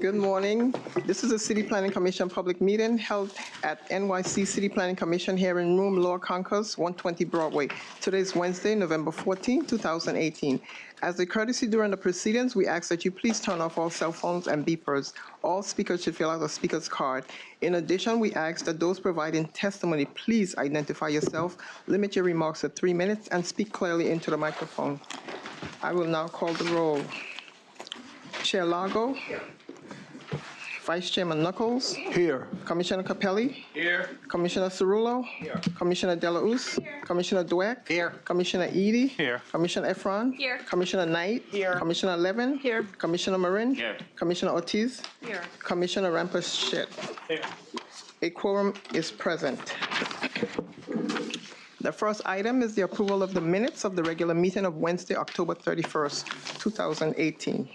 Good morning. This is a City Planning Commission public meeting held at NYC City Planning Commission hearing room, Lower Concourse, 120 Broadway. Today is Wednesday, November 14, 2018. As a courtesy during the proceedings, we ask that you please turn off all cell phones and beepers. All speakers should fill out a speaker's card. In addition, we ask that those providing testimony please identify yourself, limit your remarks to 3 minutes, and speak clearly into the microphone. I will now call the roll. Chair Lago. Here. Vice Chairman Knuckles. Here. Commissioner Capelli. Here. Commissioner Cerullo. Here. Commissioner Delausse. Here. Commissioner Dweck. Here. Commissioner Edie. Here. Commissioner Efron. Here. Commissioner Knight. Here. Commissioner Levin. Here. Commissioner Marin. Here. Commissioner Ortiz. Here. Commissioner Rampershed. Here. A quorum is present. The first item is the approval of the minutes of the regular meeting of Wednesday, October 31st, 2018.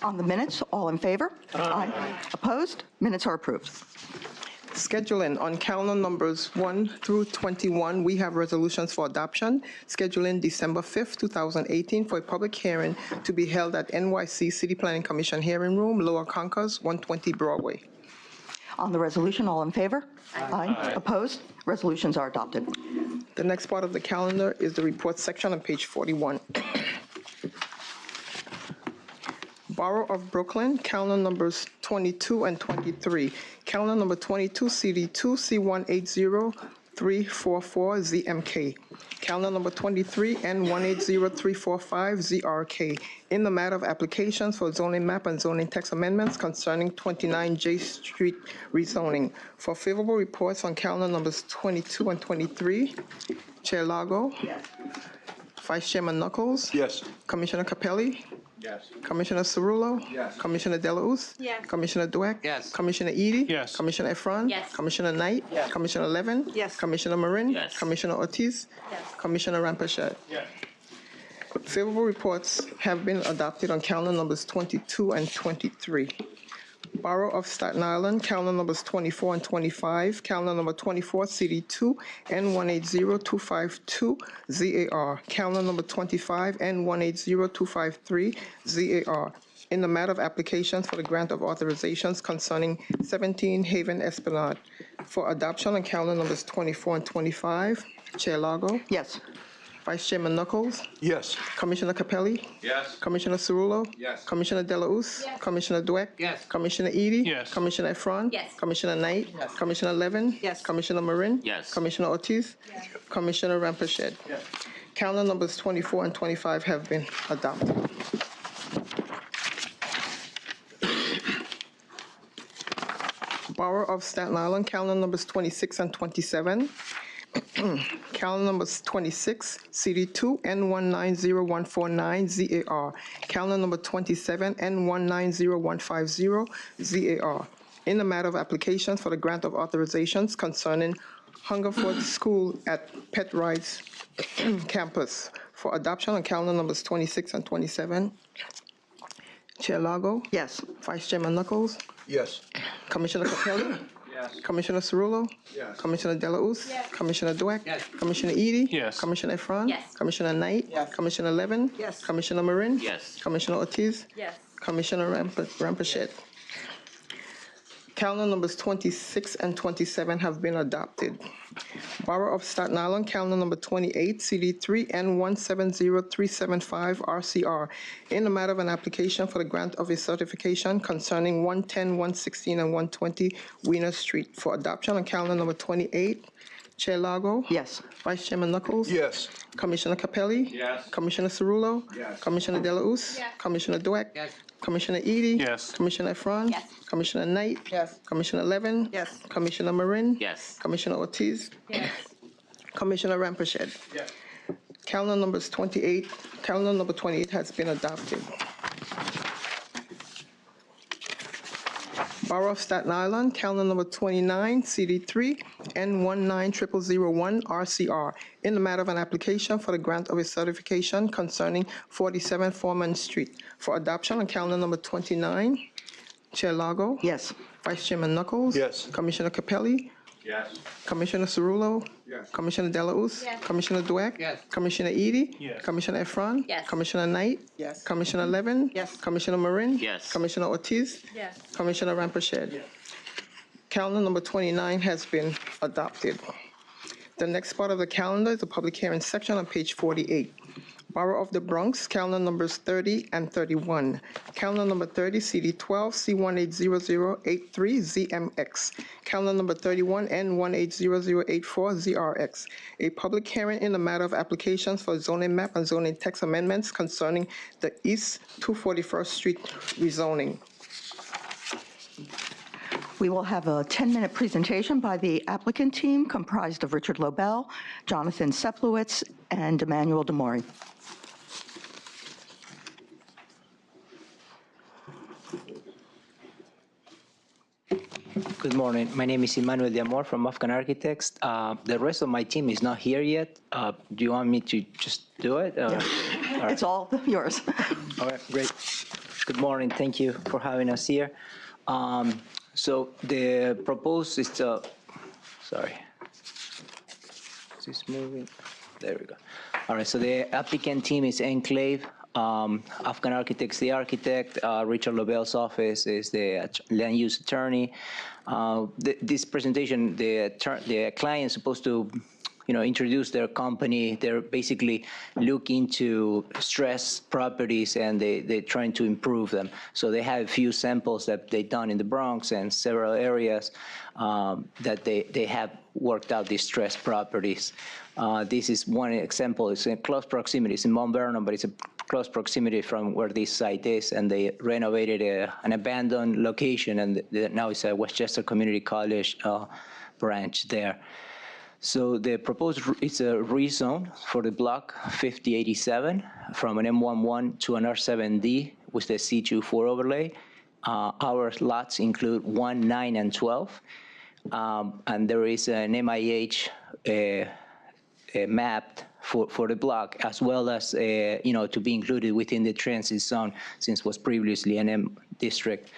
On the minutes, all in favor? Aye. Opposed? Minutes are approved. Scheduling on calendar numbers 1 through 21, we have resolutions for adoption. Scheduling December 5th, 2018 for a public hearing to be held at NYC City Planning Commission hearing room, Lower Concourse, 120 Broadway. On the resolution, all in favor? Aye. Opposed? Resolutions are adopted. The next part of the calendar is the report section on page 41. Borough of Brooklyn, calendar numbers 22 and 23. Calendar number 22, CD2, C180344, ZMK. Calendar number 23, N180345, ZRK. In the matter of applications for zoning map and zoning text amendments concerning 29 J Street rezoning. For favorable reports on calendar numbers 22 and 23, Chair Lago. Yes. Vice Chairman Knuckles. Yes. Commissioner Capelli. Yes. Commissioner Cerullo. Yes. Commissioner Delausse. Yes. Commissioner Dweck. Yes. Commissioner Edie. Yes. Commissioner Efron. Yes. Commissioner Knight. Yes. Commissioner Levin. Yes. Commissioner Marin. Yes. Commissioner Ortiz. Yes. Commissioner Rampershed. Yes. Favorable reports have been adopted on calendar numbers 22 and 23. Borough of Staten Island, calendar numbers 24 and 25. Calendar number 24, CD2, N180252, ZAR. Calendar number 25, N180253, ZAR. In the matter of applications for the grant of authorizations concerning 17 Haven Esplanade. For adoption on calendar numbers 24 and 25. Chair Lago. Yes. Vice Chairman Knuckles. Yes. Commissioner Capelli. Yes. Commissioner Cerullo. Yes. Commissioner Delausse. Yes. Commissioner Dweck. Yes. Commissioner Edie. Yes. Commissioner Efron. Yes. Commissioner Knight. Yes. Commissioner Levin. Yes. Commissioner Marin. Yes. Commissioner Ortiz. Yes. Commissioner Rampershed. Yes. Calendar numbers 24 and 25 have been adopted. Borough of Staten Island, calendar numbers 26 and 27. Calendar numbers 26, CD2, N190149, ZAR. Calendar number 27, N190150, ZAR. In the matter of applications for the grant of authorizations concerning Hungerford School at Pet Rights Campus. For adoption on calendar numbers 26 and 27. Chair Lago. Yes. Vice Chairman Knuckles. Yes. Commissioner Capelli. Yes. Commissioner Cerullo. Yes. Commissioner Delausse. Yes. Commissioner Dweck. Yes. Commissioner Edie. Yes. Commissioner Efron. Yes. Commissioner Knight. Yes. Commissioner Levin. Yes. Commissioner Marin. Yes. Commissioner Ortiz. Yes. Commissioner Rampershed. Calendar numbers 26 and 27 have been adopted. Borough of Staten Island, calendar number 28, CD3, N170375, RCR. In the matter of an application for the grant of a certification concerning 110, 116, and 120 Wiener Street. For adoption on calendar number 28. Chair Lago. Yes. Vice Chairman Knuckles. Yes. Commissioner Capelli. Yes. Commissioner Cerullo. Yes. Commissioner Delausse. Yes. Commissioner Dweck. Yes. Commissioner Edie. Yes. Commissioner Efron. Yes. Commissioner Knight. Yes. Commissioner Levin. Yes. Commissioner Marin. Yes. Commissioner Ortiz. Yes. Commissioner Rampershed. Yes. Calendar numbers 28. Calendar number 28 has been adopted. Borough of Staten Island, calendar number 29, CD3, N190001, RCR. In the matter of an application for the grant of a certification concerning 47 Foreman Street. For adoption on calendar number 29. Chair Lago. Yes. Vice Chairman Knuckles. Yes. Commissioner Capelli. Yes. Commissioner Cerullo? Yes. Commissioner Delauss? Yes. Commissioner Dweck? Yes. Commissioner Edie? Yes. Commissioner Efron? Yes. Commissioner Knight? Yes. Commissioner Levin? Yes. Commissioner Marin? Yes. Commissioner Ortiz? Yes. Commissioner Rampachet? Calendar number 29 has been adopted. The next part of the calendar is the public hearing section on page 48. Borough of the Bronx, calendar numbers 30 and 31. Calendar number 30, CD 12, C180083ZMX. Calendar number 31, N180084ZRX. A public hearing in the matter of applications for zoning map and zoning text amendments concerning the East 241st Street rezoning. We will have a 10-minute presentation by the applicant team comprised of Richard Lobel, Jonathan Seplowitz, and Emmanuel Demori. Good morning. My name is Emmanuel de Amor from Afghan Architects. The rest of my team is not here yet. Do you want me to just do it? It's all yours. All right, great. Good morning. Thank you for having us here. So the proposed is sorry. Is this moving? There we go. All right, so the applicant team is Enclave. Afghan Architects, the architect. Richard Lobel's office is the land use attorney. This presentation, the client is supposed to, introduce their company. They're basically looking to stress properties and they're trying to improve them. So they have a few samples that they've done in the Bronx and several areas that they have worked out these stressed properties. This is one example. It's in close proximity. It's in Mount Vernon, but it's a close proximity from where this site is, and they renovated an abandoned location, and now it's a Westchester Community College branch there. So the proposed is a rezone for the block 5087 from an M11 to an R7D with the C24 overlay. Our lots include 1, 9, and 12, and there is an MIH mapped for the block, as well as to be included within the transit zone, since it was previously an M district,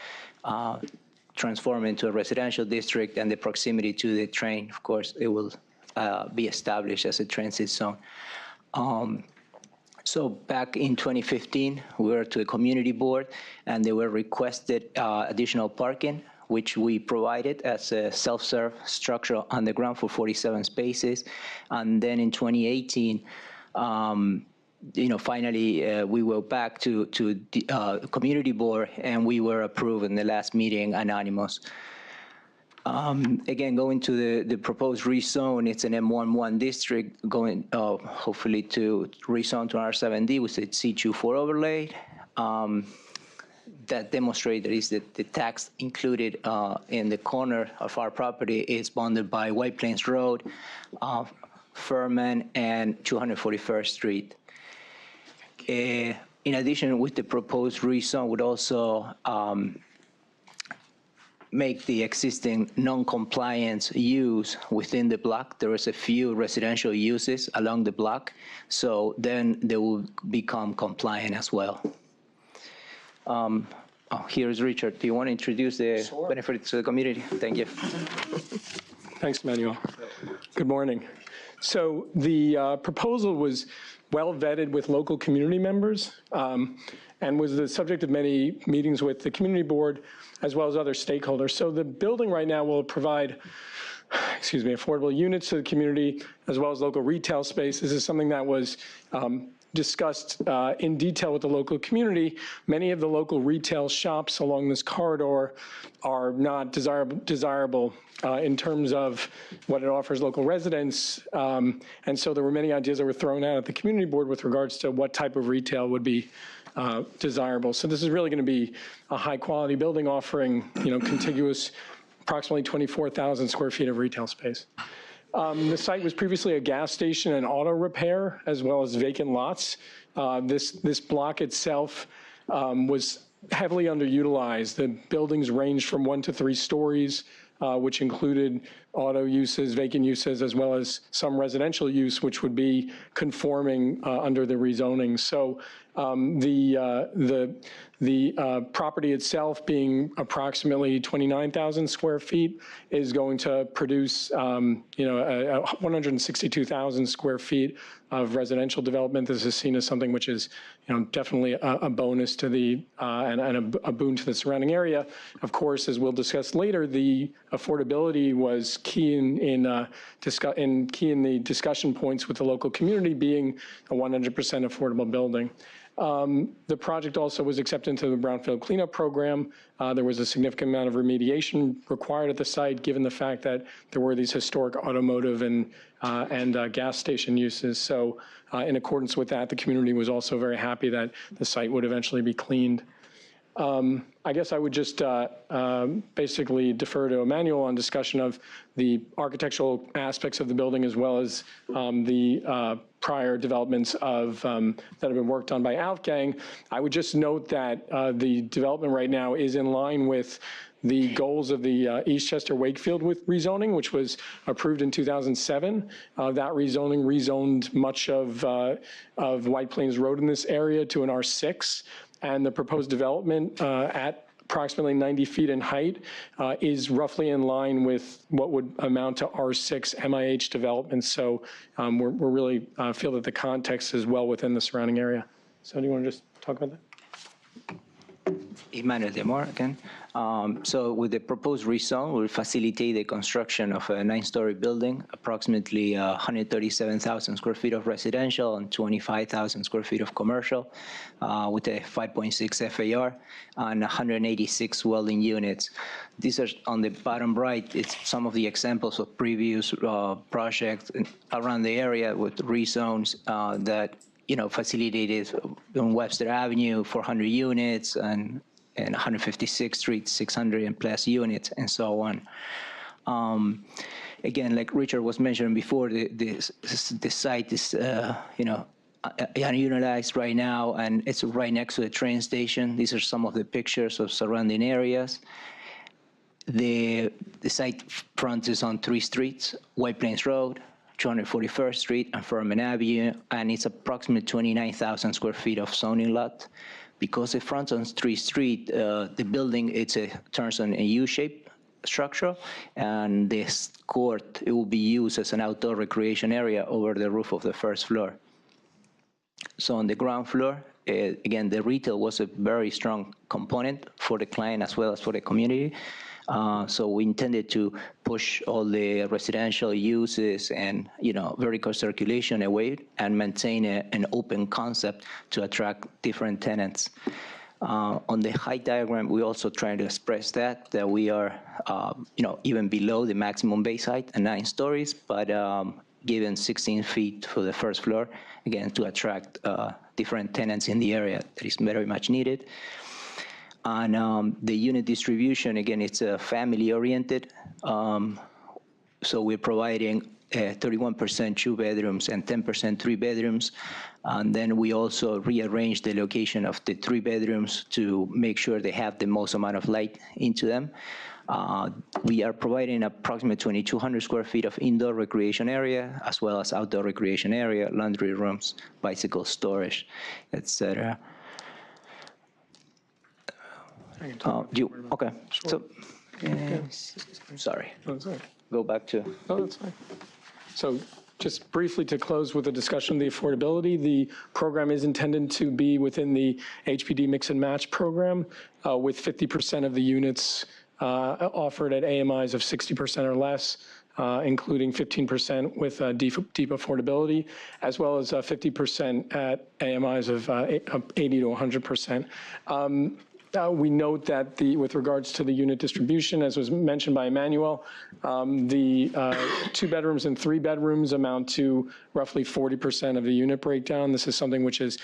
transformed into a residential district, and the proximity to the train, of course, it will be established as a transit zone. So back in 2015, we were to the community board, and they were requested additional parking, which we provided as a self-serve structure on the ground for 47 spaces. And then in 2018, finally, we went back to the community board, and we were approved in the last meeting, anonymous. Again, going to the proposed rezone, it's an M11 district going hopefully to rezone to R7D with the C24 overlay. That demonstrates that the tax included in the corner of our property is bounded by White Plains Road, Furman, and 241st Street. In addition, with the proposed rezone would also make the existing non-compliance use within the block. There is a few residential uses along the block, so then they will become compliant as well. Here's Richard. Do you want to introduce the benefits to the community? Thank you. Thanks, Manuel. Good morning. So the proposal was well vetted with local community members and was the subject of many meetings with the community board as well as other stakeholders. So the building right now will provide, affordable units to the community as well as local retail space. This is something that was discussed in detail with the local community. Many of the local retail shops along this corridor are not desirable in terms of what it offers local residents. And so there were many ideas that were thrown out at the community board with regards to what type of retail would be desirable. So this is really going to be a high quality building offering, contiguous approximately 24,000 square feet of retail space. The site was previously a gas station and auto repair, as well as vacant lots. This block itself was heavily underutilized. The buildings ranged from 1 to 3 stories, which included auto uses, vacant uses, as well as some residential use, which would be conforming under the rezoning. So the property itself, being approximately 29,000 square feet, is going to produce 162,000 square feet of residential development. This is seen as something which is, definitely a bonus to the and a boon to the surrounding area. Of course, as we'll discuss later, the affordability was key in the discussion points with the local community, being a 100% affordable building. The project also was accepted into the brownfield cleanup program. There was a significant amount of remediation required at the site, given the fact that there were these historic automotive and gas station uses. So in accordance with that, the community was also very happy that the site would eventually be cleaned. I guess I would just basically defer to Emmanuel on discussion of the architectural aspects of the building, as well as the prior developments that have been worked on by Outgang. I would just note that the development right now is in line with the goals of the Eastchester Wakefield with rezoning, which was approved in 2007. That rezoning rezoned much of White Plains Road in this area to an R6. And the proposed development at approximately 90 feet in height is roughly in line with what would amount to R6 MIH development. So we're really feel that the context is well within the surrounding area. So do you want to just talk about that? Emmanuel Demore again. So with the proposed rezone, we'll facilitate the construction of a 9-story building, approximately 137,000 square feet of residential and 25,000 square feet of commercial, with a 5.6 FAR and 186 welding units. These are on the bottom right. It's some of the examples of previous projects around the area with rezones that facilitated on Webster Avenue, 400 units, and 156th Street, 600 and plus units, and so on. Again, like Richard was mentioning before, the site is, unutilized right now, and it's right next to the train station. These are some of the pictures of surrounding areas. The site front is on 3 streets, White Plains Road, 241st Street, and Furman Avenue, and it's approximately 29,000 square feet of zoning lot. Because it fronts on 3 Street, the building, turns on a U-shaped structure, and this court, it will be used as an outdoor recreation area over the roof of the first floor. So on the ground floor, again, the retail was a very strong component for the client as well as for the community. So we intended to push all the residential uses and, vehicle circulation away and maintain an open concept to attract different tenants. On the height diagram, we also trying to express that we are, even below the maximum base height at 9 stories, but given 16 feet for the first floor, again, to attract different tenants in the area that is very much needed. And the unit distribution, again, it's family-oriented. So we're providing 31% 2 bedrooms and 10% 3 bedrooms. And then we also rearrange the location of the 3 bedrooms to make sure they have the most amount of light into them. We are providing approximately 2,200 square feet of indoor recreation area, as well as outdoor recreation area, laundry rooms, bicycle storage, etc. Okay, so, sorry. No, that's fine. Go back to. No, that's fine. So just briefly to close with the discussion of the affordability, the program is intended to be within the HPD mix and match program, with 50% of the units offered at AMIs of 60% or less, including 15% with deep affordability, as well as 50% at AMIs of 80 to 100%. We note that with regards to the unit distribution, as was mentioned by Emmanuel, the 2 bedrooms and 3 bedrooms amount to roughly 40% of the unit breakdown. This is something which is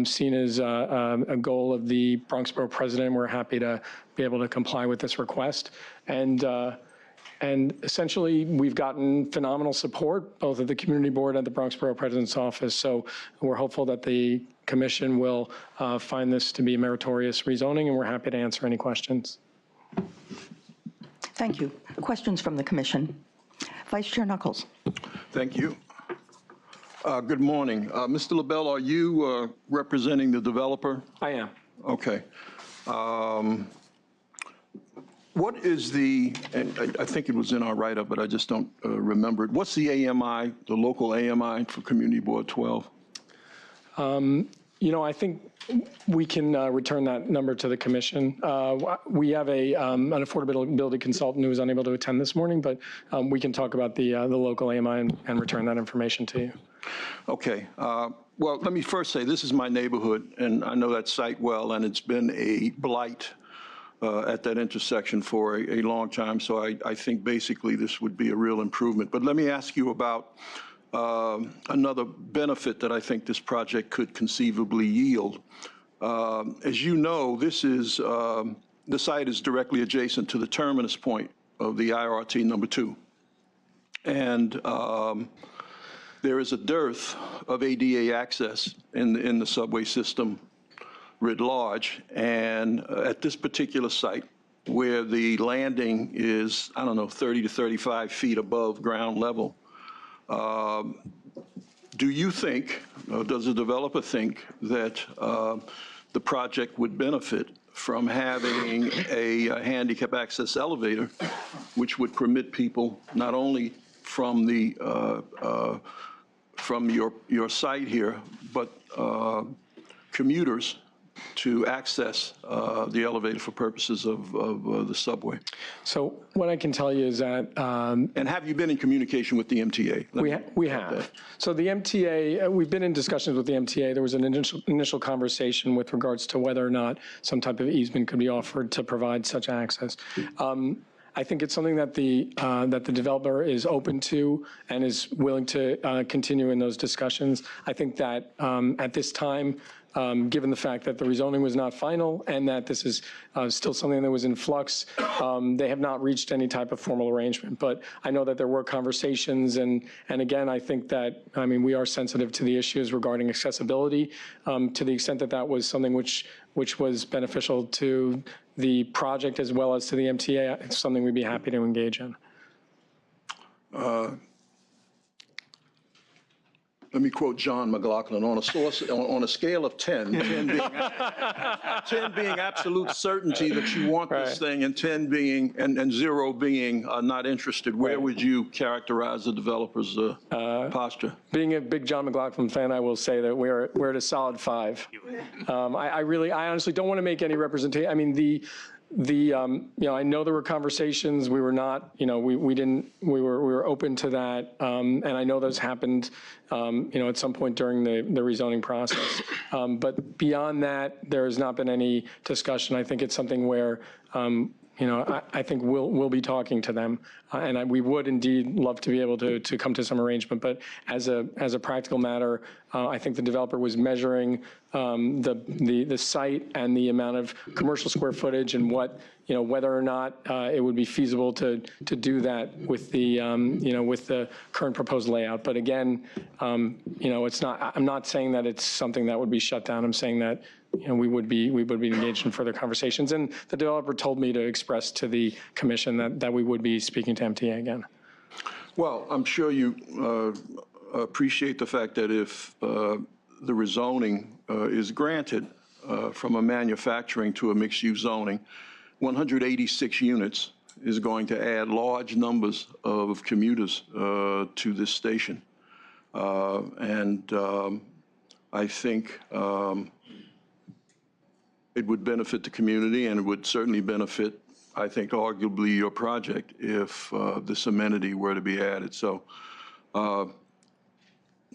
seen as a goal of the Bronx Borough President. We're happy to be able to comply with this request. And essentially, we've gotten phenomenal support, both at the Community Board and the Bronx Borough President's Office. So we're hopeful that the Commission will find this to be meritorious rezoning, and we're happy to answer any questions. Thank you. Questions from the Commission? Vice Chair Knuckles. Thank you. Good morning. Mr. LaBelle, are you representing the developer? I am. Okay. What is the, and I think it was in our write-up, but I just don't remember it. What's the AMI, the local AMI for Community Board 12? You know, I think we can return that number to the commission. We have an affordability consultant who was unable to attend this morning, but we can talk about the local AMI and return that information to you. Okay. Well, let me first say this is my neighborhood, and I know that site well, and it's been a blight at that intersection for a long time. So I think basically this would be a real improvement. But let me ask you about another benefit that I think this project could conceivably yield. As you know, this is, the site is directly adjacent to the terminus point of the IRT number 2. And there is a dearth of ADA access in the subway system writ large. And at this particular site, where the landing is, I don't know, 30 to 35 feet above ground level, do you think, or does the developer think that the project would benefit from having a handicap access elevator, which would permit people not only from the from your site here, but commuters to access the elevator for purposes of the subway? So what I can tell you is that. And have you been in communication with the MTA? We have. So the MTA, we've been in discussions with the MTA. There was an initial conversation with regards to whether or not some type of easement could be offered to provide such access. I think it's something that the developer is open to and is willing to continue in those discussions. I think that at this time, given the fact that the rezoning was not final and that this is still something that was in flux, they have not reached any type of formal arrangement. But I know that there were conversations, and again, I think that, I mean, we are sensitive to the issues regarding accessibility to the extent that that was something which was beneficial to the project as well as to the MTA. It's something we'd be happy to engage in. Let me quote John McLaughlin, on a scale of 10, 10 being absolute certainty that you want this thing, and 10 being, and 0 being not interested, where would you characterize the developer's posture? Being a big John McLaughlin fan, I will say that we're at a solid 5. I honestly don't want to make any representation. I mean, you know, I know there were conversations. We were not, you know, we were open to that, and I know those happened, you know, at some point during the rezoning process. But beyond that, there has not been any discussion. I think it's something where, you know, I think we'll be talking to them, and we would indeed love to be able to come to some arrangement. But as a practical matter, I think the developer was measuring the site and the amount of commercial square footage and what, you know, whether or not it would be feasible to do that with the you know, with the current proposed layout. But again, you know, it's not. I'm not saying that it's something that would be shut down. I'm saying that, you know, we would be engaged in further conversations. And the developer told me to express to the commission that we would be speaking to MTA again. Well, I'm sure you appreciate the fact that if the rezoning is granted from a manufacturing to a mixed-use zoning, 186 units is going to add large numbers of commuters to this station. And I think it would benefit the community, and it would certainly benefit, I think, arguably your project if this amenity were to be added. So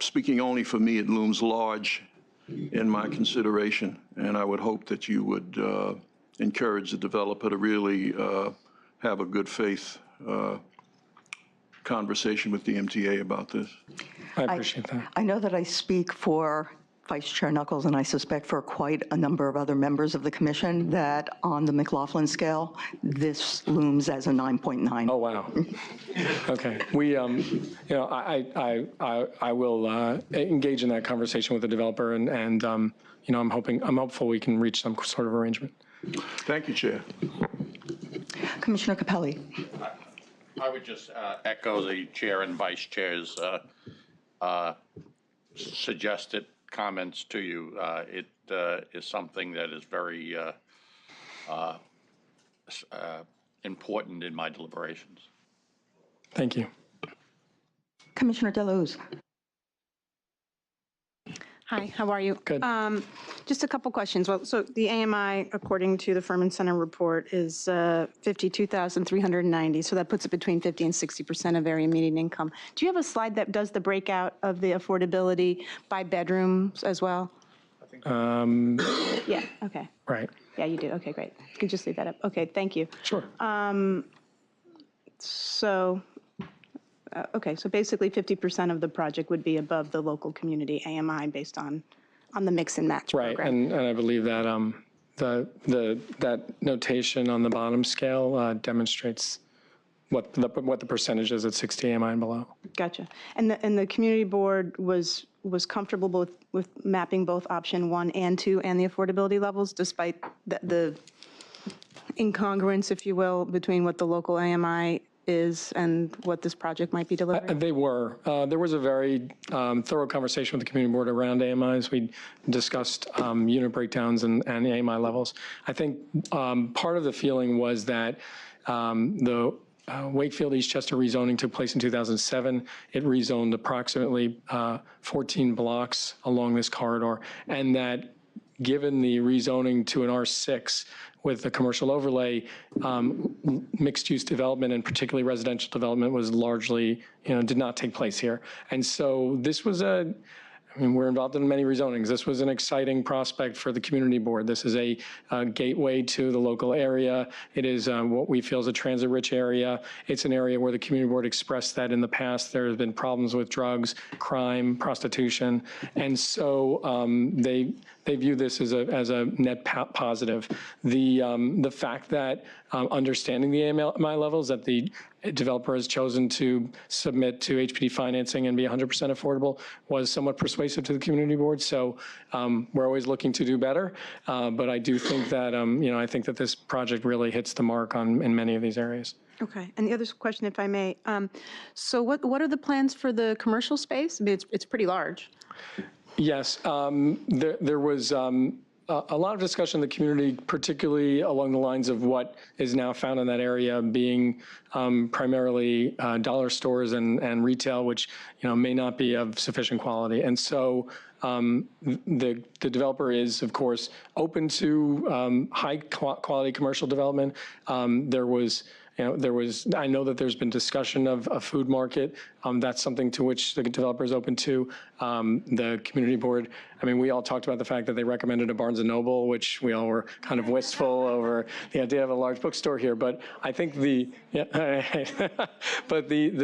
speaking only for me, it looms large in my consideration, and I would hope that you would encourage the developer to really have a good faith conversation with the MTA about this. I appreciate that. I know that I speak for Vice Chair Knuckles, and I suspect for quite a number of other members of the commission, that on the McLaughlin scale, this looms as a 9.9. Oh, wow. Okay. We, you know, I will engage in that conversation with the developer, and you know, I'm hopeful we can reach some sort of arrangement. Thank you, Chair. Commissioner Capelli. I would just echo the chair and vice chair's suggested comments to you. It is something that is very important in my deliberations. Thank you. Commissioner Deleuze. Hi, how are you? Good. Just a couple questions. Well, so the AMI, according to the Furman Center report, is 52,390. So that puts it between 50 and 60% of area median income. Do you have a slide that does the breakout of the affordability by bedrooms as well? Yeah, okay. Right. Yeah, you do. Okay, great. You can just leave that up. Okay, thank you. Sure. Okay, so basically 50% of the project would be above the local community AMI based on the mix and match Right, program. and I believe that that notation on the bottom scale demonstrates what the percentage is at 60 AMI and below. Gotcha. And the community board was comfortable with mapping both option 1 and 2 and the affordability levels, despite the incongruence, if you will, between what the local AMI is and what this project might be delivering? They were. There was a very thorough conversation with the community board around AMIs. We discussed unit breakdowns and AMI levels. I think part of the feeling was that the Wakefield Eastchester rezoning took place in 2007. It rezoned approximately 14 blocks along this corridor, and that given the rezoning to an R6 with the commercial overlay, mixed-use development and particularly residential development was largely, did not take place here. And so this was we're involved in many rezonings. This was an exciting prospect for the community board. This is a gateway to the local area. It is what we feel is a transit-rich area. It's an area where the community board expressed that in the past there have been problems with drugs, crime, prostitution, and so they view this as a net positive. The fact that understanding the AMI levels that the developer has chosen to submit to HPD financing and be 100% affordable was somewhat persuasive to the community board. So we're always looking to do better, but I do think that I think that this project really hits the mark in many of these areas. Okay. And the other question, if I may, so what are the plans for the commercial space? I mean, it's pretty large. Yes, there was a lot of discussion in the community, particularly along the lines of what is now found in that area being primarily dollar stores and retail, which may not be of sufficient quality. And so the developer is, of course, open to high quality commercial development. I know that there's been discussion of a food market. That's something to which the developer is open to. The community board, we all talked about the fact that they recommended a Barnes & Noble, which we all were kind of wistful over the idea of a large bookstore here. But I think the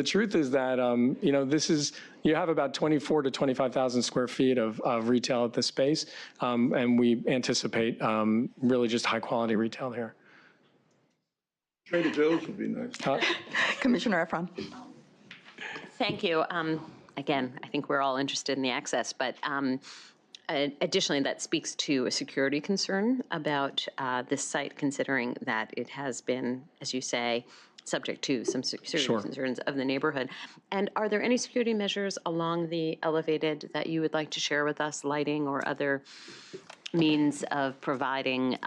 truth is that, this is, you have about 24 to 25,000 square feet of retail at this space. And we anticipate really just high quality retail here. Trader Joe's would be nice. Commissioner Efron. Thank you. Again, I think we're all interested in the access, but additionally, that speaks to a security concern about this site, considering that it has been, as you say, subject to some serious concerns of the neighborhood. And are there any security measures along the elevated that you would like to share with us, lighting or other means of providing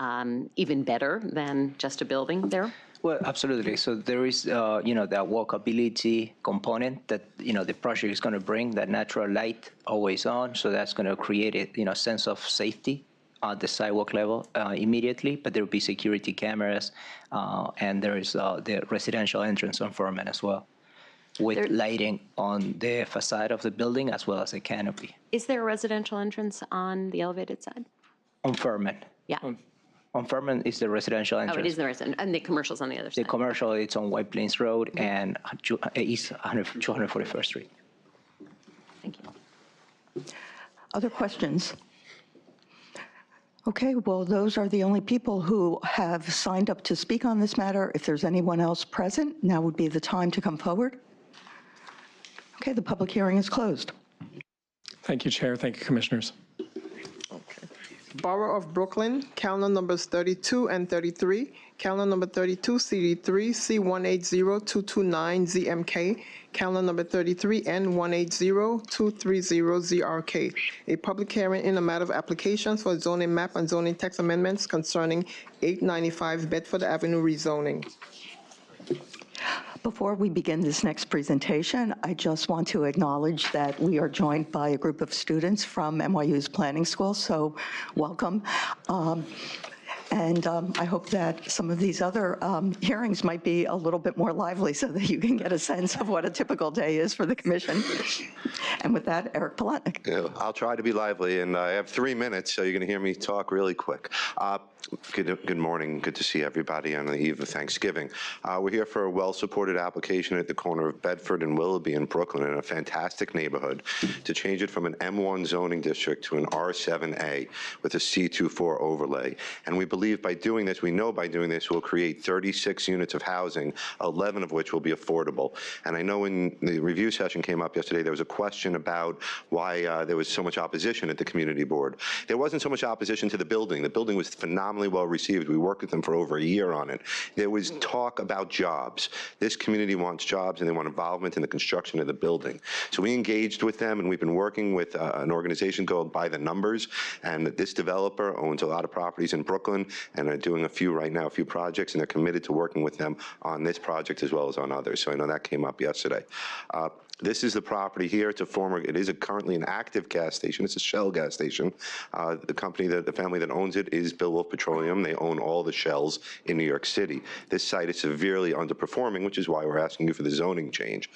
even better than just a building there? Well, absolutely. So there is, that walkability component that, the project is going to bring, that natural light always on. So that's going to create a, sense of safety at the sidewalk level immediately. But there will be security cameras, and there is the residential entrance on Furman as well, with lighting on the facade of the building as well as a canopy. Is there a residential entrance on the elevated side? On Furman. Yeah. On Furman is the residential entrance. Oh, it is the resident, and the commercial's on the other side. The commercial, it's on White Plains Road and East 241st Street. Thank you. Other questions? Okay, well, those are the only people who have signed up to speak on this matter. If there's anyone else present, now would be the time to come forward. Okay, the public hearing is closed. Thank you, Chair. Thank you, Commissioners. Okay. Borough of Brooklyn, calendar numbers 32 and 33. Calendar number 32, CD3, C180229ZMK. Calendar number 33, N180230ZRK. A public hearing in a matter of applications for zoning map and zoning text amendments concerning 895 Bedford Avenue rezoning. Before we begin this next presentation, I just want to acknowledge that we are joined by a group of students from NYU's Planning School, so welcome. I hope that some of these other hearings might be a little bit more lively so that you can get a sense of what a typical day is for the commission. And with that, Eric Palatnik. Yeah, I'll try to be lively, and I have 3 minutes, so you're going to hear me talk really quick. Good morning. Good to see everybody on the eve of Thanksgiving. We're here for a well-supported application at the corner of Bedford and Willoughby in Brooklyn, in a fantastic neighborhood, to change it from an M1 zoning district to an R7A with a C24 overlay. And we believe by doing this, we know by doing this, we'll create 36 units of housing, 11 of which will be affordable. And I know when the review session came up yesterday, there was a question about why there was so much opposition at the community board. There wasn't so much opposition to the building. The building was phenomenally well received. We worked with them for over a year on it. There was talk about jobs. This community wants jobs, and they want involvement in the construction of the building. So we engaged with them, and we've been working with an organization called By the Numbers, and this developer owns a lot of properties in Brooklyn, and are doing a few right now, a few projects, and they're committed to working with them on this project as well as on others. So I know that came up yesterday. This is the property here. It is currently an active gas station. It's a Shell gas station. The company, the family that owns it is Bill Wolf Petroleum. They own all the Shells in New York City. This site is severely underperforming, which is why we're asking you for the zoning change.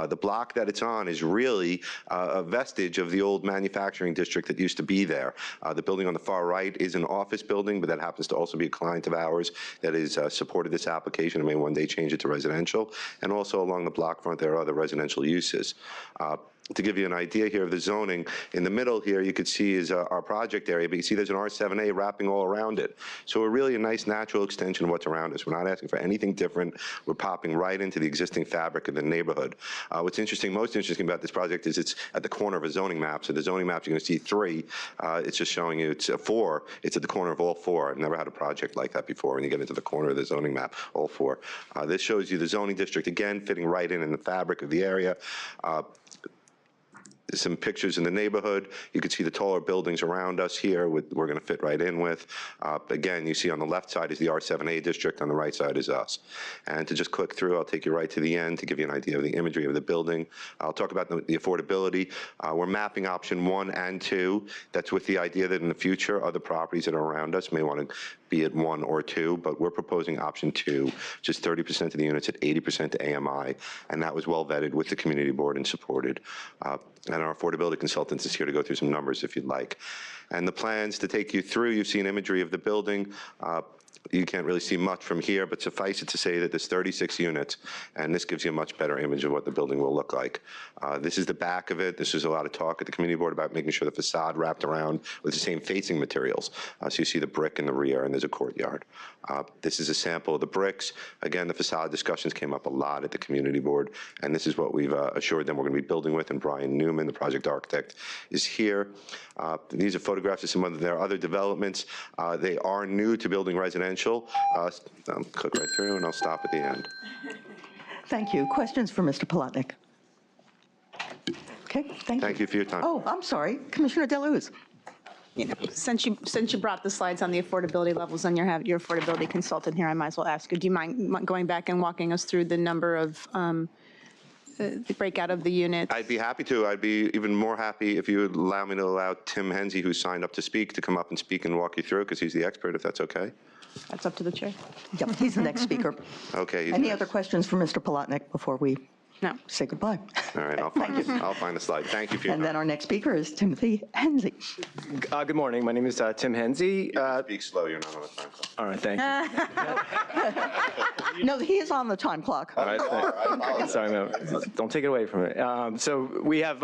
The block that it's on is really a vestige of the old manufacturing district that used to be there. The building on the far right is an office building, but that happens to also be a client of ours that has supported this application and may one day change it to residential. And also along the block front, there are other residential uses. To give you an idea here of the zoning, in the middle here you could see is our project area, but you see there's an R7A wrapping all around it. So we're really a nice natural extension of what's around us. We're not asking for anything different. We're popping right into the existing fabric of the neighborhood. What's most interesting about this project is it's at the corner of a zoning map. So the zoning map, you're going to see 3. It's just showing you it's 4. It's at the corner of all 4. I've never had a project like that before when you get into the corner of the zoning map, all 4. This shows you the zoning district, again, fitting right in the fabric of the area. Some pictures in the neighborhood. You can see the taller buildings around us here we're going to fit right in with. Again, you see on the left side is the R7A district, on the right side is us. And to just click through, I'll take you right to the end to give you an idea of the imagery of the building. I'll talk about the affordability. We're mapping option 1 and 2. That's with the idea that in the future, other properties that are around us may want to be at 1 or 2, but we're proposing option 2, which is 30% of the units at 80% to AMI, and that was well vetted with the community board and supported. And our affordability consultant is here to go through some numbers if you'd like. And the plans to take you through, you've seen imagery of the building. You can't really see much from here, but suffice it to say that there's 36 units, and this gives you a much better image of what the building will look like. This is the back of it. This is a lot of talk at the community board about making sure the facade wrapped around with the same facing materials. So you see the brick in the rear, and there's a courtyard. This is a sample of the bricks. Again, the facade discussions came up a lot at the community board, and this is what we've assured them we're going to be building with, and Brian Newman, the project architect, is here. These are photographs of some of their other developments. They are new to building residential. I'll click right through, and I'll stop at the end. Thank you. Questions for Mr. Palatnik? Okay, thank you. Thank you for your time. Oh, I'm sorry. Commissioner Deleuze. Since you brought the slides on the affordability levels and you have your affordability consultant here, I might as well ask you, do you mind going back and walking us through the number of the breakout of the units? I'd be happy to. I'd be even more happy if you would allow me to allow Tim Hensey, who signed up to speak, to come up and speak and walk you through, because he's the expert, if that's okay. That's up to the chair. Yep, he's the next speaker. Okay. Any other questions for Mr. Palatnik before we No. say goodbye? All right, I'll find the slide. Thank you for your And time. then our next speaker is Timothy Hensey. Good morning. My name is Tim Hensey. Speak slow. You're not on the time clock. All right, thank you. No, he is on the time clock. All right, sorry, no, don't take it away from me. So we've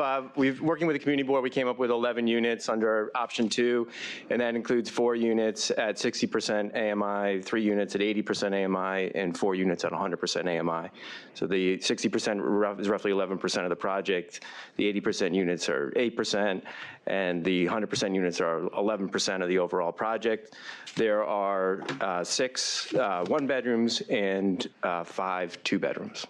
working with the community board. We came up with 11 units under option 2, and that includes 4 units at 60% AMI, 3 units at 80% AMI, and 4 units at 100% AMI. So the 60% is roughly 11% 100% of the project. The 80% units are 8%, and the 100% units are 11% of the overall project. There are 6 one-bedrooms and 5 two-bedrooms.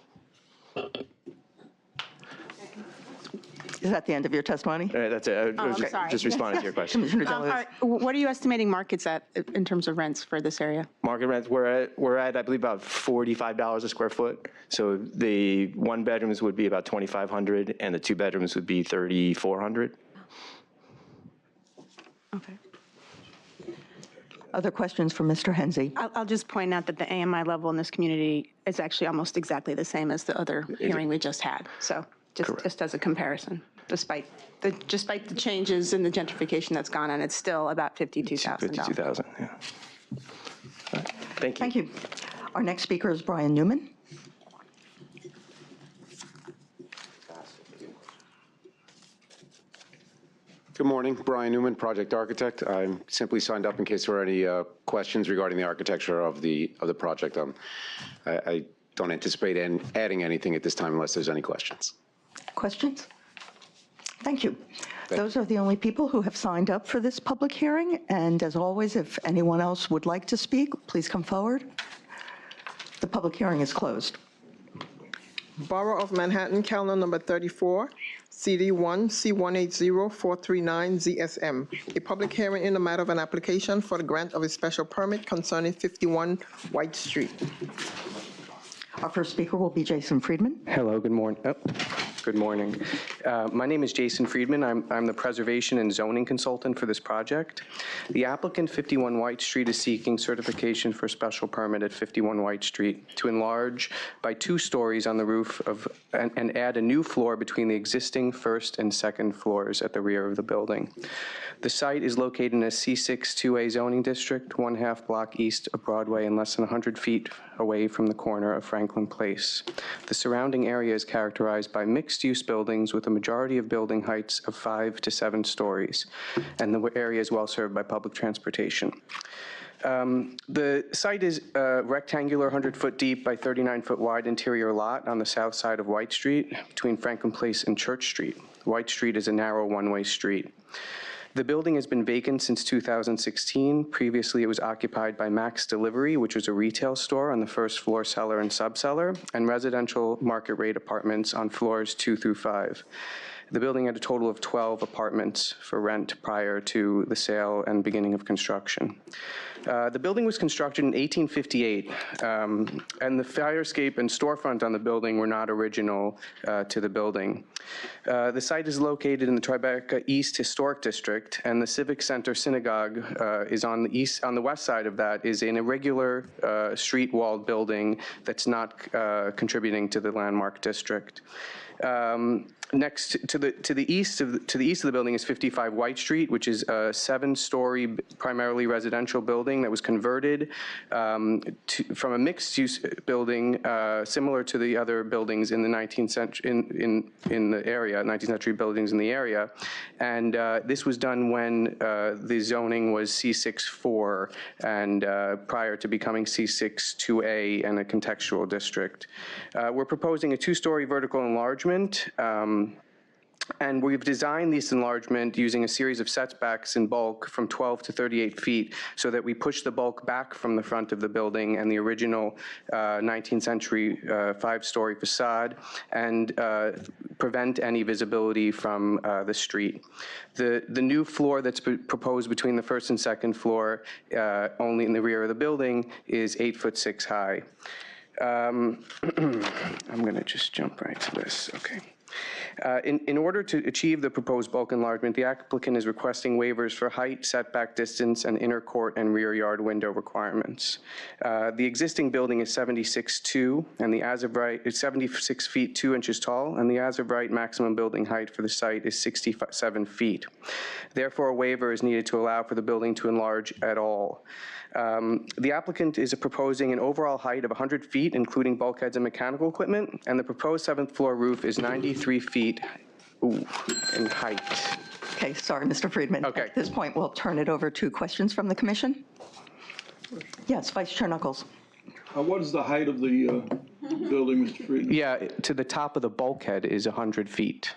Is that the end of your testimony? That's it. I was sorry. just responding to your question. Commissioner All Jealous. right, what are you estimating markets at in terms of rents for this area? Market rents, we're at, I believe, about $45 a square foot. So the one bedrooms would be about $2,500, and the two bedrooms would be $3,400. Okay. Other questions for Mr. Hensy? I'll just point out that the AMI level in this community is actually almost exactly the same as the other hearing we just had. So just as a comparison, despite the changes in the gentrification that's gone on, it's still about $52,000. $52,000, yeah. All right. Thank you. Thank you. Our next speaker is Brian Newman. Good morning, Brian Newman, project architect. I'm simply signed up in case there are any questions regarding the architecture of the project. I don't anticipate adding anything at this time unless there's any questions. Questions? Thank you. Those are the only people who have signed up for this public hearing. And as always, if anyone else would like to speak, please come forward. The public hearing is closed. Borough of Manhattan, calendar number 34, CD1, C180439ZSM. A public hearing in the matter of an application for the grant of a special permit concerning 51 White Street. Our first speaker will be Jason Friedman. Hello, good morning. Good morning. My name is Jason Friedman. I'm the preservation and zoning consultant for this project. The applicant, 51 White Street, is seeking certification for special permit at 51 White Street to enlarge by 2 stories on the roof and add a new floor between the existing first and second floors at the rear of the building. The site is located in a C6 2A zoning district, 1/2 block east of Broadway and less than 100 feet away from the corner of Franklin Place. The surrounding area is characterized by mixed-use buildings with a majority of building heights of 5 to 7 stories, and the area is well served by public transportation. The site is a rectangular 100-foot deep by 39-foot wide interior lot on the south side of White Street between Franklin Place and Church Street. White Street is a narrow one-way street. The building has been vacant since 2016. Previously, it was occupied by Max Delivery, which was a retail store on the first floor, cellar and subcellar, and residential market rate apartments on floors 2 through 5. The building had a total of 12 apartments for rent prior to the sale and beginning of construction. The building was constructed in 1858, and the fire escape and storefront on the building were not original to the building. The site is located in the Tribeca East Historic District, and the Civic Center Synagogue is on the west side of that, is an irregular street-walled building that's not contributing to the landmark district. Next to the east of the building is 55 White Street, which is a 7-story primarily residential building that was converted from a mixed-use building similar to the other buildings in the 19th century in the area, 19th century buildings in the area, and this was done when the zoning was C6-4 and prior to becoming C6-2A and a contextual district. We're proposing a 2-story vertical enlargement. And we've designed this enlargement using a series of setbacks in bulk from 12 to 38 feet so that we push the bulk back from the front of the building and the original 19th century 5-story facade and prevent any visibility from the street. The new floor that's proposed between the first and second floor, only in the rear of the building, is 8'6" high. I'm going to just jump right to this. Okay. In order to achieve the proposed bulk enlargement, the applicant is requesting waivers for height, setback distance, and inner court and rear yard window requirements. The existing building is 76.2, and the as-of-right is 76 feet 2 inches tall, and the as-of-right maximum building height for the site is 67 feet. Therefore, a waiver is needed to allow for the building to enlarge at all. The applicant is proposing an overall height of 100 feet, including bulkheads and mechanical equipment, and the proposed 7th floor roof is 93 feet in height. Okay, sorry, Mr. Friedman. Okay. At this point, we'll turn it over to questions from the commission. Yes, Vice Chair Knuckles. What is the height of the building, Mr. Friedman? Yeah, to the top of the bulkhead is 100 feet.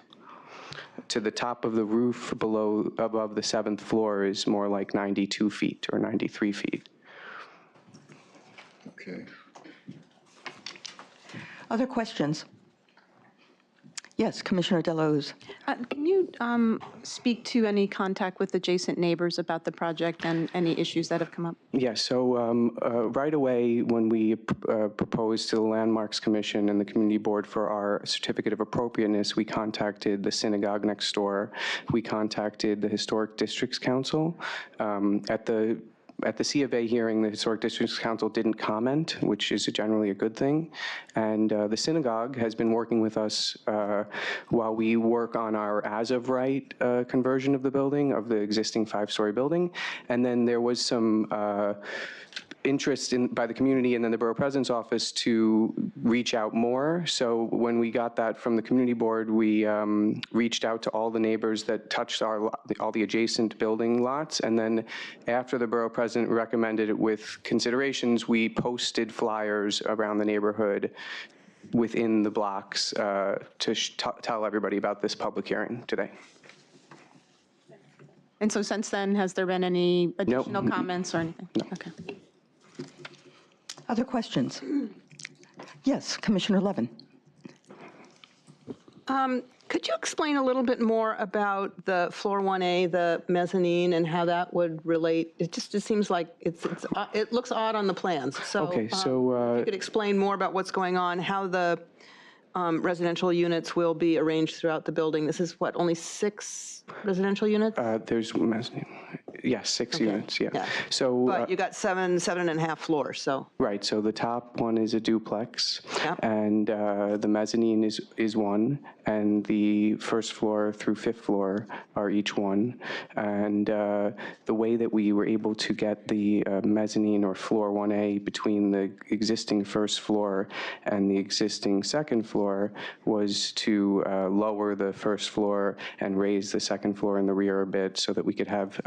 To the top of the roof above the 7th floor is more like 92 feet or 93 feet. Okay. Other questions? Yes, Commissioner Delahoo's. Can you speak to any contact with adjacent neighbors about the project and any issues that have come up? Yeah, so right away, when we proposed to the Landmarks Commission and the Community Board for our certificate of appropriateness, we contacted the synagogue next door. We contacted the Historic Districts Council. At the C of A hearing, the Historic Districts Council didn't comment, which is generally a good thing. And the synagogue has been working with us while we work on our as-of-right conversion of the building, of the existing 5-story building. And then there was some interest by the community and then the Borough President's office to reach out more. So when we got that from the community board, we reached out to all the neighbors that touched all the adjacent building lots. And then after the Borough President recommended it with considerations, we posted flyers around the neighborhood within the blocks to tell everybody about this public hearing today. And so since then, has there been any additional comments or anything? No. Okay. Other questions? Yes, Commissioner Levin. Could you explain a little bit more about the floor 1A, the mezzanine, and how that would relate? It just seems like it looks odd on the plans. So, Okay, so if you could explain more about what's going on, how the residential units will be arranged throughout the building. This is what, only 6 residential units? There's mezzanine. Yes, 6 units, yeah. Yeah. So, But you got 7.5 floors, so. right, so the top one is a duplex, Yep. and the mezzanine is one, and the first floor through 5th floor are each one. And the way that we were able to get the mezzanine or floor 1A between the existing first floor and the existing second floor was to lower the first floor and raise the second floor in the rear a bit so that we could have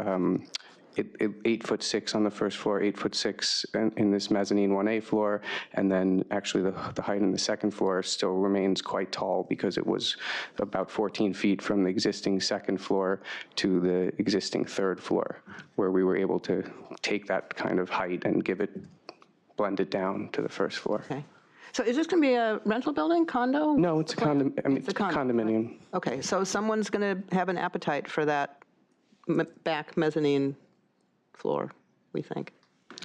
8'6" on the first floor, 8'6" in this mezzanine 1A floor, and then actually the height in the second floor still remains quite tall because it was about 14 feet from the existing second floor to the existing 3rd floor, where we were able to take that kind of height and blend it down to the first floor. Okay. So is this going to be a rental building, condo? No, it's a condominium. Okay, so someone's going to have an appetite for that back mezzanine floor, we think.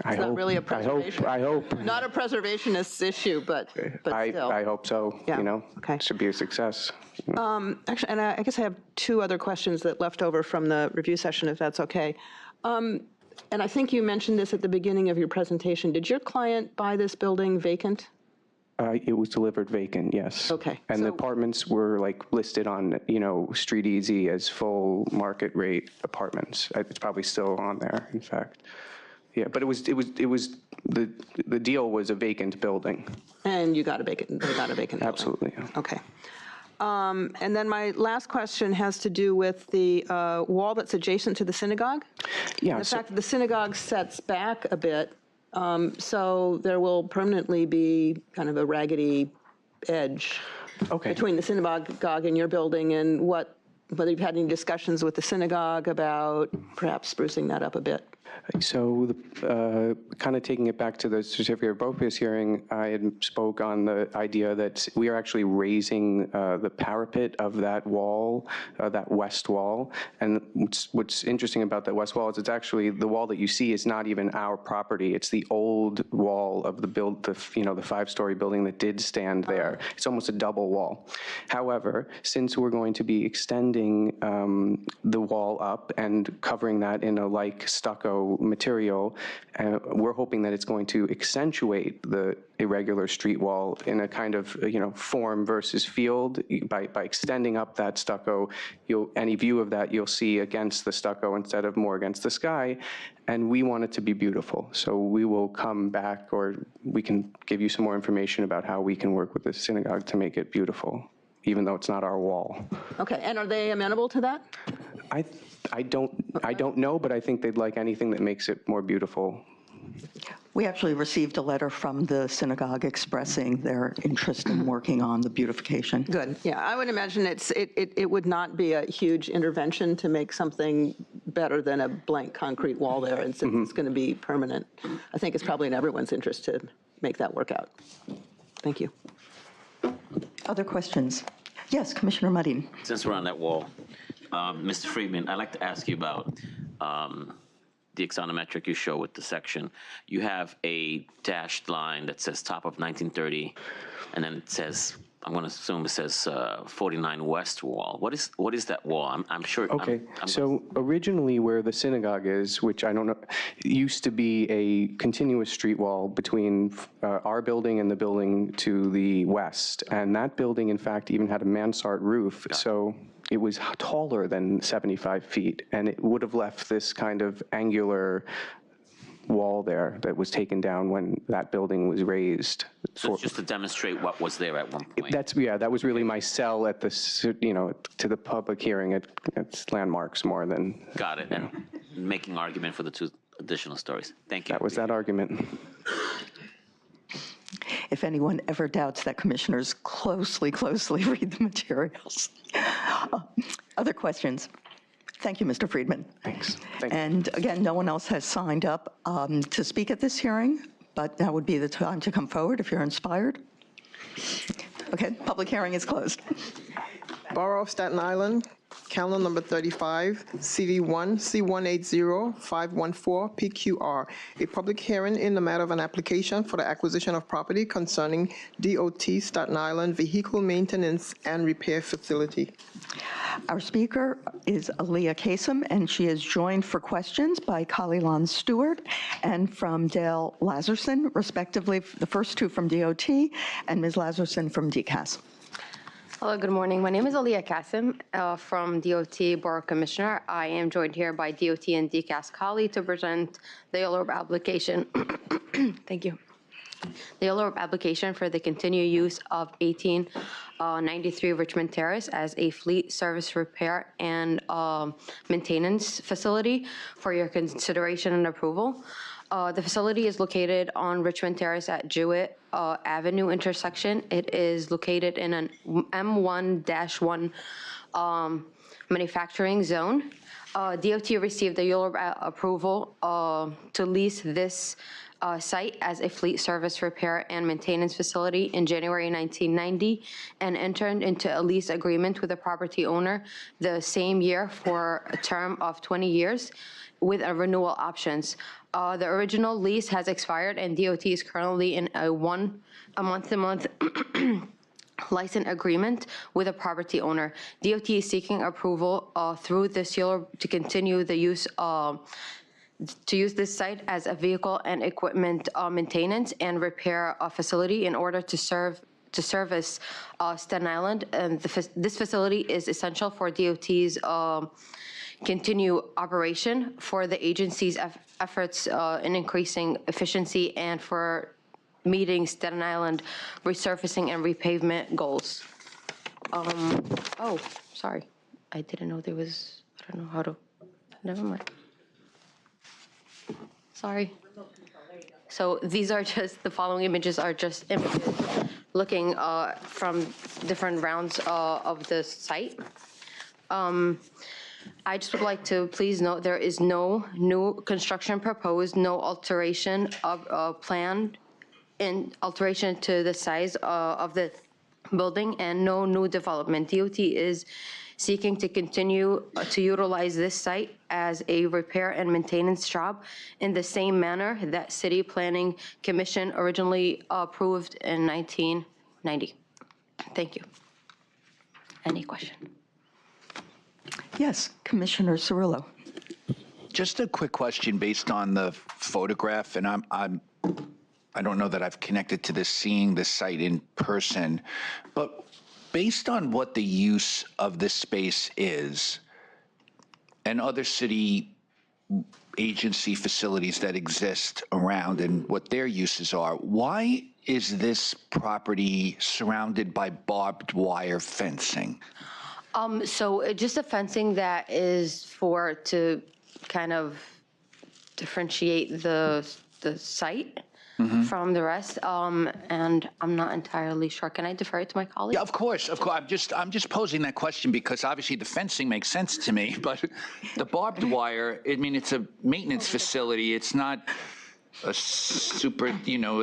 It's not really a preservation. I hope. Not a preservationist issue, but still. I hope so, Yeah, you know. okay. It should be a success. Actually, and I guess I have 2 other questions that left over from the review session, if that's okay. And I think you mentioned this at the beginning of your presentation. Did your client buy this building vacant? It was delivered vacant, yes. Okay, And the so- apartments were like listed on, Street Easy as full market rate apartments. It's probably still on there, in fact. Yeah, but the deal was a vacant building. And you got a vacant building? Absolutely. Yeah. Okay. And then my last question has to do with the wall that's adjacent to the synagogue. Yeah. And the fact that the synagogue sets back a bit, so there will permanently be kind of a raggedy edge between the synagogue and your building, and whether you've had any discussions with the synagogue about perhaps sprucing that up a bit. So kind of taking it back to the certificate of appropriateness hearing, I had spoke on the idea that we are actually raising the parapet of that wall, that west wall. And what's interesting about that west wall is it's actually, the wall that you see is not even our property. It's the old wall of the 5-story building that did stand there. It's almost a double wall. However, since we're going to be extending the wall up and covering that in a like stucco material, we're hoping that it's going to accentuate the irregular street wall in a kind of form versus field. By extending up that stucco, any view of that you'll see against the stucco instead of more against the sky. And we want it to be beautiful. So we will come back, or we can give you some more information about how we can work with the synagogue to make it beautiful, even though it's not our wall. Okay, and are they amenable to that? I don't know, but I think they'd like anything that makes it more beautiful. We actually received a letter from the synagogue expressing their interest in working on the beautification. Good, yeah, I would imagine it would not be a huge intervention to make something better than a blank concrete wall there, and since it's going to be permanent, I think it's probably in everyone's interest to make that work out. Thank you. Other questions? Yes, Commissioner Mudine. Since we're on that wall, Mr. Friedman, I'd like to ask you about the axonometric you show with the section. You have a dashed line that says top of 1930, and then it says, I'm going to assume it says 49 West Wall. What is that wall? I'm sure. Okay, so originally where the synagogue is, which I don't know, used to be a continuous street wall between our building and the building to the west. And that building, in fact, even had a mansard roof. So it was taller than 75 feet, and it would have left this kind of angular wall there that was taken down when that building was raised. So it's just to demonstrate what was there at one point. That was really my sell at the, to the public hearing at Landmarks more than. Got it, and making argument for the two additional stories. Thank you. That was that argument. If anyone ever doubts that commissioners closely read the materials. Other questions? Thank you, Mr. Friedman. Thanks. Thank you. And again, no one else has signed up to speak at this hearing, but now would be the time to come forward if you're inspired. Okay, public hearing is closed. Borough of Staten Island, calendar number 35, CD1, C180514, PQR, a public hearing in the matter of an application for the acquisition of property concerning DOT Staten Island Vehicle Maintenance and Repair Facility. Our speaker is Aaliyah Kasem, and she is joined for questions by Kalilan Stewart and from Dale Lazarson, respectively, the first two from DOT and Ms. Lazarson from DCAS. Hello, good morning. My name is Aaliyah Kasem from DOT Borough Commissioner. I am joined here by DOT and DCAS colleague to present the Yellow Rope application. Thank you. The Yellow Rope application for the continued use of 1893 Richmond Terrace as a fleet service repair and maintenance facility for your consideration and approval. The facility is located on Richmond Terrace at Jewett Avenue intersection. It is located in an M1-1 manufacturing zone. DOT received the Yellow Rope approval to lease this site as a fleet service repair and maintenance facility in January 1990 and entered into a lease agreement with the property owner the same year for a term of 20 years with a renewal options. The original lease has expired and DOT is currently in a month-to-month license agreement with a property owner. DOT is seeking approval through this year to continue the use to use this site as a vehicle and equipment maintenance and repair facility in order to service Staten Island. And this facility is essential for DOT's continue operation for the agency's efforts in increasing efficiency and for meeting Staten Island resurfacing and repavement goals. Oh, sorry. I didn't know there was, I don't know how to, never mind. Sorry. So these are just, the following images are just images looking from different rounds of the site. I just would like to please note there is no new construction proposed, no alteration of planned in alteration to the size of the building, and no new development. DOT is seeking to continue to utilize this site as a repair and maintenance job in the same manner that City Planning Commission originally approved in 1990. Thank you. Any question? Yes, Commissioner Cirillo. Just a quick question based on the photograph, and I don't know that I've connected to this, seeing the site in person, but based on what the use of this space is and other city agency facilities that exist around and what their uses are, why is this property surrounded by barbed wire fencing? So just a fencing that is to kind of differentiate the the site from the rest, and I'm not entirely sure. Can I defer it to my colleague? Yeah, of course, of course. I'm just posing that question because obviously the fencing makes sense to me, but the barbed wire, I mean, it's a maintenance facility. It's not a super,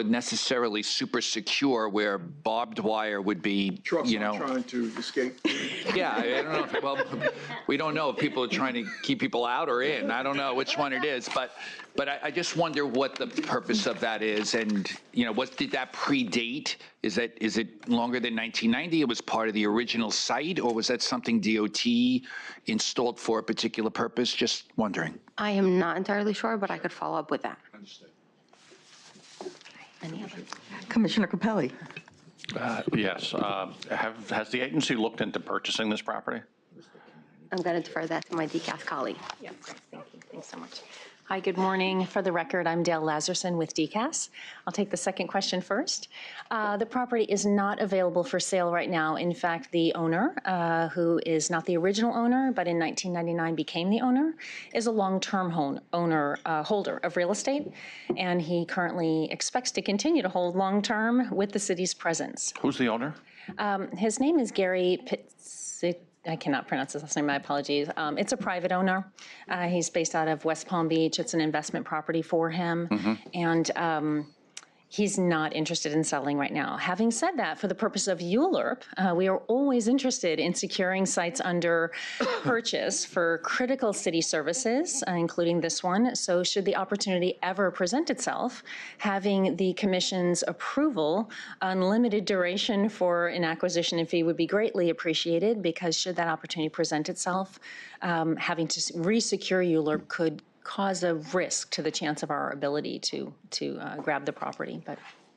necessarily super secure where barbed wire would be, Trucks not trying to escape. Yeah, I don't know. Well, we don't know if people are trying to keep people out or in. I don't know which one it is, but I just wonder what the purpose of that is, and did that predate? Is it longer than 1990? It was part of the original site, or was that something DOT installed for a particular purpose? Just wondering. I am not entirely sure, but I could follow up with that. Understood. Any other? Commissioner Capelli. Yes. Has the agency looked into purchasing this property? I'm going to defer that to my DCAS colleague. Yeah, great. Thank you. Thanks so much. Hi, good morning. For the record, I'm Dale Lazarson with DCAS. I'll take the second question first. The property is not available for sale right now. In fact, the owner, who is not the original owner, but in 1999 became the owner, is a long-term holder of real estate, and he currently expects to continue to hold long-term with the city's presence. Who's the owner? His name is Gary Pitzik. I cannot pronounce his last name, my apologies. It's a private owner. He's based out of West Palm Beach. It's an investment property for him. And he's not interested in selling right now. Having said that, for the purpose of ULURP, we are always interested in securing sites under purchase for critical city services, including this one. So should the opportunity ever present itself, having the commission's approval, unlimited duration for an acquisition and fee would be greatly appreciated, because should that opportunity present itself, having to re-secure ULURP could cause a risk to the chance of our ability to grab the property,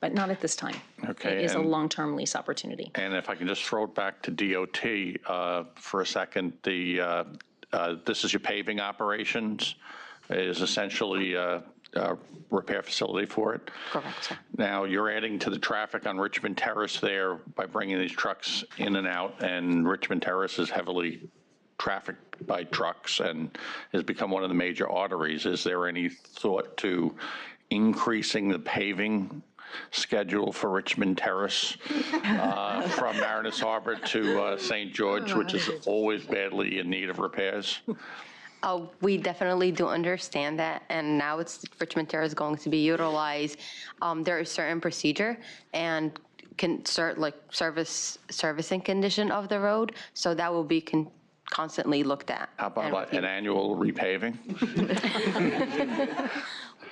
but not at this time. Okay. It is a long-term lease opportunity. And if I can just throw it back to DOT for a second, this is your paving operations. It is essentially a repair facility for it. Correct, sir. Now, you're adding to the traffic on Richmond Terrace there by bringing these trucks in and out, and Richmond Terrace is heavily trafficked by trucks and has become one of the major arteries. Is there any thought to increasing the paving schedule for Richmond Terrace from Mariners Harbor to St. George, which is always badly in need of repairs? We definitely do understand that, and now Richmond Terrace is going to be utilized. There is certain procedure and servicing condition of the road, so that will be constantly looked at. How about an annual repaving?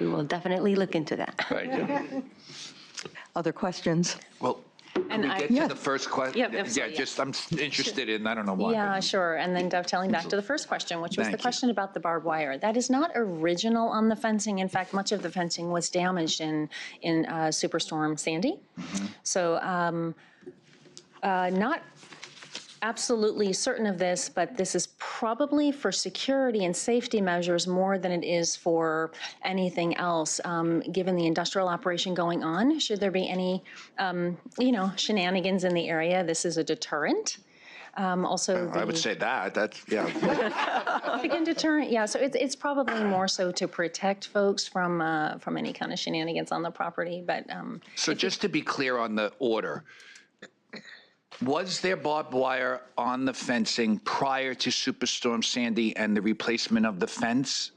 We will definitely look into that. Thank you. Other questions? Well, can we get to the first question? Yep, absolutely, Just I'm interested in, I don't know why. Yeah, sure. And then dovetailing back to the first question, which was the question about the barbed wire. That is not original on the fencing. In fact, much of the fencing was damaged in Superstorm Sandy. So not absolutely certain of this, but this is probably for security and safety measures more than it is for anything else, given the industrial operation going on. Should there be any, shenanigans in the area, this is a deterrent. Also, I would say that's, yeah. Again, deterrent, yeah. So it's probably more so to protect folks from any kind of shenanigans on the property, but. So just to be clear on the order, was there barbed wire on the fencing prior to Superstorm Sandy and the replacement of the fence?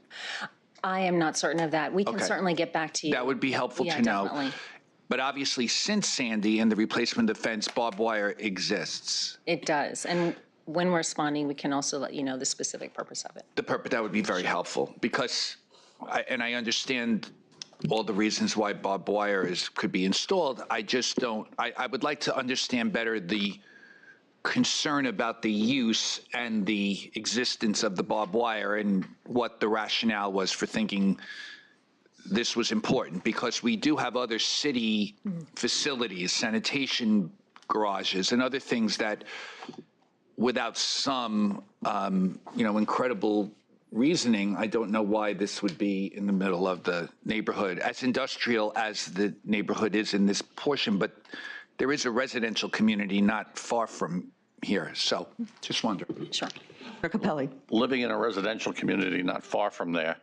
I am not certain of that. We can certainly get back to you. That would be helpful to know. Definitely. But obviously, since Sandy and the replacement of the fence, barbed wire exists. It does. And when we're responding, we can also let you know the specific purpose of it. That would be very helpful, because, I understand all the reasons why barbed wire could be installed. I just don't, I would like to understand better the concern about the use and the existence of the barbed wire and what the rationale was for thinking this was important, because we do have other city facilities, sanitation garages and other things that, without some, incredible reasoning, I don't know why this would be in the middle of the neighborhood, as industrial as the neighborhood is in this portion, but there is a residential community not far from here, so just wonder. Sure. Capelli. Living in a residential community not far from there,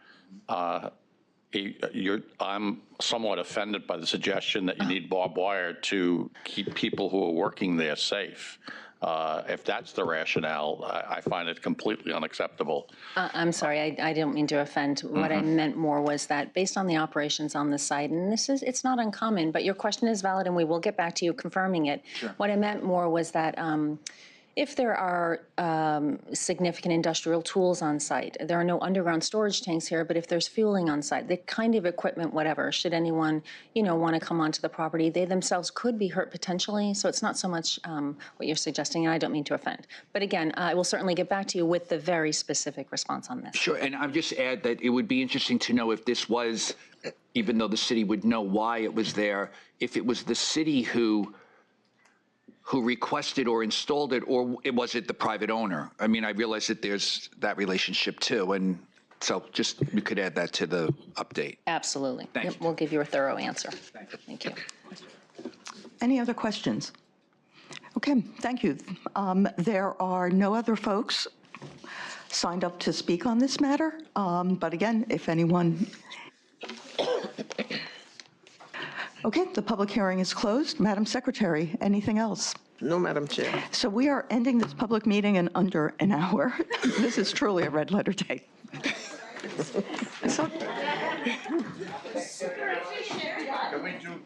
I'm somewhat offended by the suggestion that you need barbed wire to keep people who are working there safe. If that's the rationale, I find it completely unacceptable. I'm sorry, I didn't mean to offend. What I meant more was that based on the operations on the site, and it's not uncommon, but your question is valid and we will get back to you confirming it. Sure. What I meant more was that if there are significant industrial tools on site, there are no underground storage tanks here, but if there's fueling on site, the kind of equipment, whatever, should anyone, want to come onto the property, they themselves could be hurt potentially. So it's not so much what you're suggesting, and I don't mean to offend. But again, I will certainly get back to you with the very specific response on this. Sure, and I'll just add that it would be interesting to know if this was, even though the city would know why it was there, if it was the city who requested or installed it, or was it the private owner? I mean, I realize that there's that relationship too, and so just you could add that to the update. Absolutely. Thank you. We'll give you a thorough answer. Thank you. Any other questions? Okay, thank you. There are no other folks signed up to speak on this matter, but again, if anyone... Okay, the public hearing is closed. Madam Secretary, anything else? No, Madam Chair. So we are ending this public meeting in under an hour. This is truly a red letter day. So, Can we do